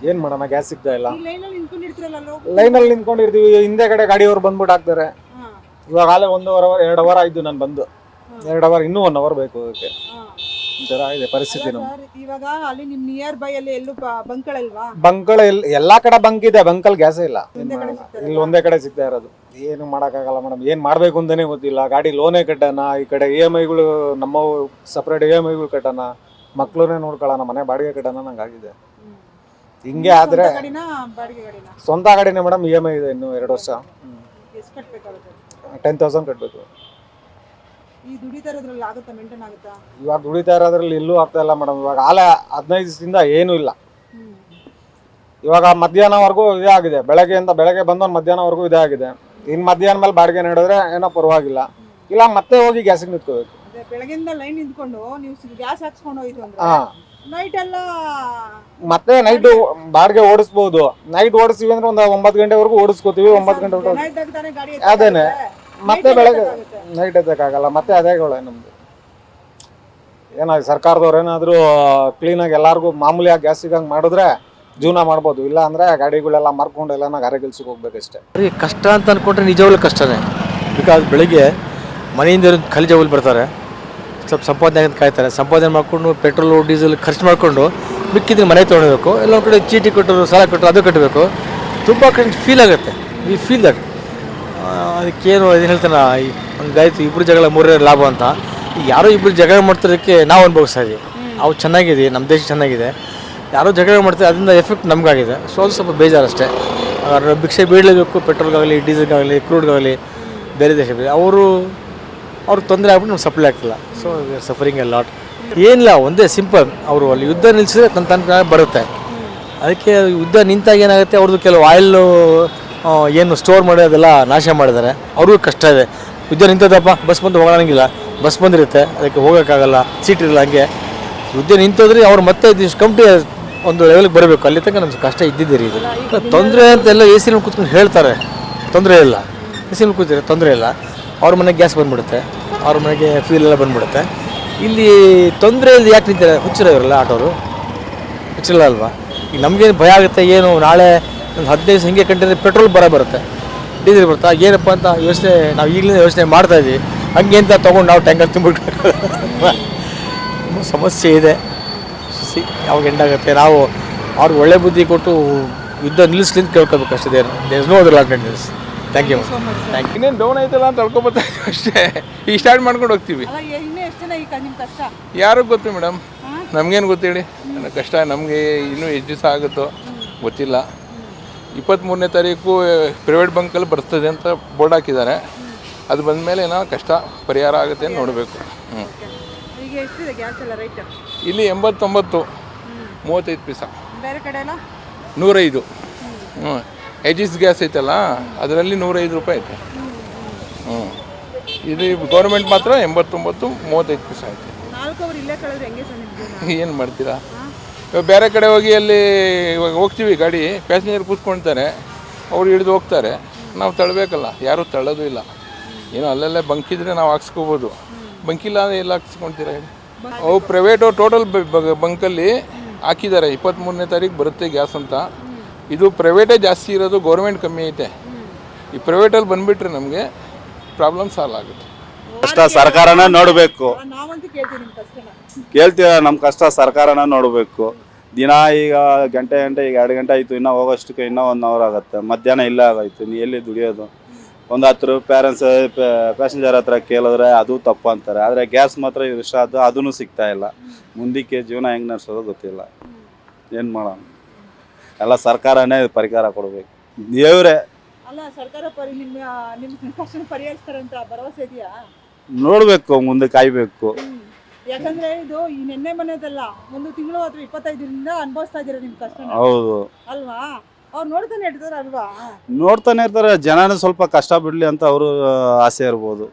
ಏನ್ ಮಾಡೋಣ, ಗ್ಯಾಸ್ ಸಿಗ್ತಾ ಇಲ್ಲ. ಈ ಲೈನಲ್ಲಿ ನಿಂತ್ಕೊಂಡಿರ್ತೀರಲ್ಲ ಲೈನಲ್ಲಿ ನಿಂತ್ಕೊಂಡಿರ್ತೀವಿ, ಹಿಂದೆ ಕಡೆ ಗಾಡಿಯವ್ರು ಬಂದ್ಬಿಟ್ಟು ಹಾಕ್ತಾರೆ. ಇವಾಗ ಆಲೇ 1 ಅವರ್ ಆಯ್ತು ನಾನು ಬಂದು. 2 ಅವರ್, ಇನ್ನೂ 1 ಅವರ್ ಬೇಕು ಅದಕ್ಕೆ. ಈ ತರ ಇದೆ ಪರಿಸ್ಥಿತಿ ನಮ್ದು. ಇವಾಗ ಅಲ್ಲಿ ನಿಮ್ ನಿಯರ್ ಬೈ ಅಲ್ಲಿ ಎಲ್ಲೂ ಬಂಕ್ಗಳಿಲ್ವಾ? ಬಂಕ್ಗಳು ಎಲ್ಲಾ ಕಡೆ ಬಂಕ್ ಇದೆ, ಬಂಕಲ್ ಗ್ಯಾಸೇ ಇಲ್ಲ. ಇಲ್ಲಿ ಒಂದೇ ಕಡೆ ಸಿಗ್ತಾ ಇರೋದು. ಏನು ಮಾಡಕ್ಕಾಗಲ್ಲ ಮೇಡಮ್, ಏನ್ ಮಾಡ್ಬೇಕು ಅಂತಾನೆ ಗೊತ್ತಿಲ್ಲ. ಗಾಡಿ ಲೋನೇ ಕಟ್ಟೋಣ, ಈ ಕಡೆ EMIಗಳು ನಮ್ಮ ಸಪ್ರೇಟ್ EMIಗಳು ಕಟ್ಟೋಣ, ಮಕ್ಳನ್ನೇ ನೋಡ್ಕೊಳ್ಳೋಣ, ಮನೆ ಬಾಡಿಗೆ ಕಟ್ಟೋಣ ನಂಗಾಗಿದೆ. ಹಿಂಗೆ ಆದ್ರೆ ಸ್ವಂತ ಗಾಡಿನೇ ಮೇಡಮ್, EMI ಇದೆ ಇನ್ನು 2 ವರ್ಷ. 10,000 ಕಟ್ಟಬೇಕು. ಇವಾಗ ದುಡಿತಾ ಇರೋದ್ರಲ್ಲಿ ಎಲ್ಲೂ ಆಗ್ತಾ ಇಲ್ಲ ಮೇಡಮ್. ಇವಾಗ ಆಲೆ 15 ದಿವಸದಿಂದ ಏನೂ ಇಲ್ಲ. ಇವಾಗ ಮಧ್ಯಾಹ್ನವರೆಗೂ ಇದೇ ಆಗಿದೆ. ಬೆಳಗ್ಗೆ ಬಂದವನು ಮಧ್ಯಾಹ್ನವರೆಗೂ ಇದೇ ಆಗಿದೆ. ಇನ್ನು ಮಧ್ಯಾಹ್ನ ಮೇಲೆ ಬಾಡಿಗೆ ನೀಡಿದ್ರೆ ಏನೋ ಪರವಾಗಿಲ್ಲ, ಇಲ್ಲ ಮತ್ತೆ ಹೋಗಿ ಗ್ಯಾಸಿಗೆ ನಿಂತ್ಕೋಬೇಕು. ಬೆಳಗ್ಗೆಯಿಂದ ಲೈನ್ ನಿಂತ್ಕೊಂಡು ನೀವು ಗ್ಯಾಸ್ ಹಾಕ್ಸ್ಕೊಂಡು ಹೋಯ್ತು ಅಂದ್ರೆ ನೈಟ್ ಎಲ್ಲ ಮತ್ತೆ ನೈಟ್ ಬಾಡಿಗೆ ಓಡಿಸ್ಬೋದು. ನೈಟ್ ಓಡಿಸ್ತೀವಿ ಅಂದ್ರೆ ಒಂದು 9 ಗಂಟೆವರೆಗೂ ಓಡಿಸ್ಕೋತೀವಿ. 9 ಗಂಟೆ ಅದೇನೆ, ಮತ್ತೆ ಬೆಳಗ್ಗೆ ನೈಟ್ ಎತ್ತಕ್ಕಾಗಲ್ಲ. ಮತ್ತೆ ಅದೇ ಗೋಳೆ ನಮ್ದು. ಏನಾಗಿ ಸರ್ಕಾರದವ್ರು ಏನಾದರೂ ಕ್ಲೀನಾಗಿ ಎಲ್ಲರಿಗೂ ಮಾಮೂಲಿಯಾಗಿ ಗ್ಯಾಸ್ ಸಿಗಂಗೆ ಮಾಡಿದ್ರೆ ಜೀವನ ಮಾಡ್ಬೋದು. ಇಲ್ಲ ಅಂದರೆ ಗಾಡಿಗಳೆಲ್ಲ ಮಾರ್ಕೊಂಡು ಎಲ್ಲ ಗಾರೆ ಕೆಲ್ಸಕ್ಕೆ ಹೋಗ್ಬೇಕಷ್ಟೇ. ಕಷ್ಟ ಅಂತ ಅಂದ್ಕೊಂಡ್ರೆ ನಿಜವಾಗ್ಲೂ ಕಷ್ಟನೇ. ಬಿಕಾಸ್ ಬೆಳಿಗ್ಗೆ ಮನೆಯಿಂದ ಖಾಲಿ ಜಾಗದಲ್ಲಿ ಬರ್ತಾರೆ, ಸ್ವಲ್ಪ ಸಂಪಾದನೆ ಅಂತ ಕಾಯ್ತಾರೆ. ಸಂಪಾದನೆ ಮಾಡಿಕೊಂಡು ಪೆಟ್ರೋಲು ಡೀಸೆಲ್ ಖರ್ಚು ಮಾಡಿಕೊಂಡು ಮಿಕ್ಕಿದ್ರೆ ಮನೆ ತೊಗೊಳ್ಬೇಕು. ಎಲ್ಲೊಂದು ಕಡೆ ಚೀಟಿ ಕೊಟ್ಟರು, ಸಾಲ ಕೊಟ್ಟರು, ಅದು ಕಟ್ಟಬೇಕು. ತುಂಬ ಕಡೆ ಫೀಲ್ ಆಗುತ್ತೆ. We feel that. ಅದಕ್ಕೇನು ಇದನ್ನು ಹೇಳ್ತಾನೆ, ಹಂಗಾಯ್ತು ಇಬ್ಬರು ಜಗಳ ಮೂರೇ ಲಾಭ ಅಂತ. ಈಗ ಯಾರೋ ಇಬ್ಬರು ಜಗಳ ಮಾಡ್ತಿರೋದಕ್ಕೆ ನಾವು ಅನುಭವಿಸ್ತಾ ಇದ್ದೀವಿ. ಅವು ಚೆನ್ನಾಗಿದೆ, ನಮ್ಮ ದೇಶ ಚೆನ್ನಾಗಿದೆ. ಯಾರೋ ಜಗಳ ಮಾಡ್ತಾರೆ, ಅದರಿಂದ ಎಫೆಕ್ಟ್ ನಮಗಾಗಿದೆ. ಸೊ ಅದು ಸ್ವಲ್ಪ ಬೇಜಾರಷ್ಟೇ. ಭಿಕ್ಷೆ ಬೀಳಲೇಬೇಕು, ಪೆಟ್ರೋಲ್ಗಾಗಲಿ, ಡೀಸೆಲ್ಗಾಗಲಿ, ಕ್ರೂಡ್ಗಾಗಲಿ, ಬೇರೆ ದೇಶ ಅವ್ರಿಗೆ ತೊಂದರೆ ಆಗ್ಬಿಟ್ಟು ನಮ್ಗೆ ಸಪ್ಲೈ ಆಗ್ತಿಲ್ಲ. So suffering A lot. ಏನಿಲ್ಲ, ಒಂದೇ ಸಿಂಪಲ್, ಅವರು ಅಲ್ಲಿ ಯುದ್ಧ ನಿಲ್ಲಿಸಿದ್ರೆ ತನ್ನ ಬರುತ್ತೆ. ಅದಕ್ಕೆ ಯುದ್ಧ ನಿಂತಾಗ ಏನಾಗುತ್ತೆ, ಅವ್ರದ್ದು ಕೆಲವು ಆಯಿಲು ಏನು ಸ್ಟೋರ್ ಮಾಡಿ ಅದೆಲ್ಲ ನಾಶ ಮಾಡಿದ್ದಾರೆ. ಅವ್ರಿಗೂ ಕಷ್ಟ ಇದೆ. ಯುದ್ಧ ನಿಂತದಪ್ಪ, ಬಸ್ ಬಂದು ಹೋಗೋಂಗಿಲ್ಲ, ಬಸ್ ಬಂದಿರುತ್ತೆ, ಅದಕ್ಕೆ ಹೋಗೋಕ್ಕಾಗಲ್ಲ, ಸೀಟ್ ಇರಲ್ಲ. ಹಂಗೆ ಯುದ್ಧ ನಿಂತೋದ್ರೆ ಅವ್ರು ಮತ್ತೆ ಇದಿಷ್ಟು ಕಂಪ್ನಿ ಒಂದು ಲೆವೆಲ್ಗೆ ಬರಬೇಕು. ಅಲ್ಲಿ ತನಕ ನಮ್ಗೆ ಕಷ್ಟ ಇದ್ದಿದ್ದೇ ರೀ. ಇದು ತೊಂದರೆ ಅಂತೆಲ್ಲ ಎ ಸಿ ಕೂತ್ಕೊಂಡು ಹೇಳ್ತಾರೆ, ತೊಂದರೆ ಇಲ್ಲ. ಎ ಸಿ ಕೂತಿದ್ರೆ ತೊಂದರೆ ಇಲ್ಲ. ಅವ್ರ ಮನೆಗೆ ಗ್ಯಾಸ್ ಬಂದುಬಿಡುತ್ತೆ, ಅವ್ರ ಮನೆಗೆ ಫ್ಯೂಲ್ ಎಲ್ಲ ಬಂದುಬಿಡುತ್ತೆ. ಇಲ್ಲಿ ತೊಂದರೆ ಇಲ್ಲಿ ಯಾಕೆ ನಿಂತಾರೆ? ಹುಚ್ಚಿರೋರಲ್ಲ ಆಟೋರು, ಹುಚ್ಚಿರಲ್ಲ ಅಲ್ವಾ? ಈಗ ನಮಗೇನು ಭಯ ಆಗುತ್ತೆ, ಏನು ನಾಳೆ ಒಂದು 15 ಹಿಂಗೆ ಕಂಟಿನ್ಯೂ ಪೆಟ್ರೋಲ್ ಬರುತ್ತೆ, ಡೀಸೆಲ್ ಬರುತ್ತೆ, ಏನಪ್ಪ ಅಂತ ಯೋಚನೆ ನಾವು ಈಗಲೇ ಯೋಚನೆ ಮಾಡ್ತಾಯಿದ್ವಿ. ಹಂಗೆ ಅಂತ ತೊಗೊಂಡು ನಾವು ಟ್ಯಾಂಕರ್ ತುಂಬಿಟ್ಟು ತುಂಬ ಸಮಸ್ಯೆ ಇದೆ. ಯಾವಾಗ ಎಂಡಾಗುತ್ತೆ, ನಾವು ಅವ್ರಿಗೆ ಒಳ್ಳೆ ಬುದ್ಧಿ ಕೊಟ್ಟು ಯುದ್ಧ ನಿಲ್ಲಿಸ್ಲಿಂತ ಕೇಳ್ಕೋಬೇಕು ಅಷ್ಟೇ. There is no other alternatives. Thank you. ಇನ್ನೇನು ಡೌನ್ ಆಯ್ತಲ್ಲ ಅಂತ ಹೇಳ್ಕೊಬತ್ತಾ ಅಷ್ಟೇ. ಈಗ ಸ್ಟಾರ್ಟ್ ಮಾಡ್ಕೊಂಡು ಹೋಗ್ತೀವಿ. ಯಾರಿಗೆ ಗೊತ್ತು ಮೇಡಮ್, ನಮಗೇನು ಗೊತ್ತೇಳಿ ಕಷ್ಟ. ನಮಗೆ ಇನ್ನೂ ಎಷ್ಟು ದಿವಸ ಆಗುತ್ತೋ ಗೊತ್ತಿಲ್ಲ. 23ನೇ ತಾರೀಕು ಪ್ರೈವೇಟ್ ಬಂಕಲ್ಲಿ ಬರ್ತದೆ ಅಂತ ಬೋರ್ಡ್ ಹಾಕಿದ್ದಾರೆ. ಅದು ಬಂದಮೇಲೆ ಏನೋ ಕಷ್ಟ ಪರಿಹಾರ ಆಗುತ್ತೆ ಅಂತ ನೋಡಬೇಕು. ಇಲ್ಲಿ 89, 35 ಪೈಸೆ. 105. ಎಜಿಸ್ ಗ್ಯಾಸ್ ಐತಲ್ಲ, ಅದರಲ್ಲಿ 105 ರೂಪಾಯಿ ಐತೆ. ಇದು ಗೌರ್ಮೆಂಟ್ ಮಾತ್ರ 89, 35 ಪೈಸೆ ಐತೆ. ಏನು ಮಾಡ್ತೀರಾ? ಇವಾಗ ಬೇರೆ ಕಡೆ ಹೋಗಿ ಅಲ್ಲಿ ಇವಾಗ ಹೋಗ್ತೀವಿ, ಗಾಡಿ ಪ್ಯಾಸೆಂಜರ್ ಕೂತ್ಕೊಳ್ತಾರೆ, ಅವ್ರು ಹಿಡಿದು ಹೋಗ್ತಾರೆ, ನಾವು ತಳ್ಳಬೇಕಲ್ಲ. ಯಾರೂ ತಳ್ಳೋದು ಇಲ್ಲ. ಏನೋ ಅಲ್ಲಲ್ಲೇ ಬಂಕಿದ್ರೆ ನಾವು ಹಾಕ್ಸ್ಕೋಬೋದು, ಬಂಕಿಲ್ಲ ಅಂದರೆ ಎಲ್ಲ ಹಾಕ್ಸ್ಕೊಳ್ತೀರಾ ಹೇಳಿ? ಅವು ಪ್ರೈವೇಟು ಟೋಟಲ್ ಬಂಕಲ್ಲಿ ಹಾಕಿದ್ದಾರೆ. 23ನೇ ತಾರೀಕು ಬರುತ್ತೆ ಗ್ಯಾಸ್ ಅಂತ. ಇದು ಪ್ರೈವೇಟೇ ಜಾಸ್ತಿ ಇರೋದು, ಗೌರ್ಮೆಂಟ್ ಕಮ್ಮಿ ಐತೆ. ಈ ಪ್ರೈವೇಟಲ್ಲಿ ಬಂದುಬಿಟ್ರೆ ನಮಗೆ ಪ್ರಾಬ್ಲಮ್ ಸಾಲ್ವ್ ಆಗುತ್ತೆ. ಕಷ್ಟ ಸರ್ಕಾರನ ನೋಡಬೇಕು. ಕೇಳ್ತೀರ ನಮ್ಮ ಕಷ್ಟ ಸರ್ಕಾರನ ನೋಡಬೇಕು. ದಿನ ಈಗ ಗಂಟೆ ಈಗ 2 ಗಂಟೆ ಆಯಿತು, ಇನ್ನೂ ಹೋಗೋಷ್ಟಕ್ಕೆ ಇನ್ನೂ 1 ಅವರ್ ಆಗುತ್ತೆ. ಮಧ್ಯಾಹ್ನ ಇಲ್ಲ ಆಗೋಯ್ತು, ನೀ ಎಲ್ಲಿ ದುಡಿಯೋದು? ಒಂದು 10 ರೂಪಾಯಿ ಪ್ಯಾಸೆಂಜರ್ ಹತ್ರ ಕೇಳಿದ್ರೆ ಅದು ತಪ್ಪು ಅಂತಾರೆ. ಆದರೆ ಗ್ಯಾಸ್ ಮಾತ್ರ ಇಷ್ಟ ಅದೂ ಸಿಗ್ತಾ ಇಲ್ಲ. ಮುಂದಕ್ಕೆ ಜೀವನ ಹೆಂಗೆ ನಡೆಸೋದು ಗೊತ್ತಿಲ್ಲ. ಏನು ಮಾಡೋಣ? ಎಲ್ಲ ಸರ್ಕಾರನೇ ಪರಿಹಾರ ಕೊಡಬೇಕು. ದೇವ್ರೆ ನೋಡಬೇಕು, ಮುಂದೆ ಕಾಯಬೇಕು. ಯಾಕಂದ್ರೆ ಇದು ಈ ನೆನ್ನೆ ಮನೆದಲ್ಲ, 1 ತಿಂಗಳು ಅಥವಾ 25 ದಿನದಿಂದ ಅನುಭವಿಸ್ತಾ ಇದ್ದೀರಾ ನಿಮ್ಮ ಕಷ್ಟ. ಹೌದು ಅಲ್ವಾ? ಅವ್ರು ನೋಡ್ತಾನೆ ಇರ್ತಾರ ಅಲ್ವಾ? ನೋಡ್ತಾನೆ ಇರ್ತಾರೆ. ಜನನೂ ಸ್ವಲ್ಪ ಕಷ್ಟ ಬಿಡಲಿ ಅಂತ ಅವರು ಆಸೆ ಇರ್ಬೋದು.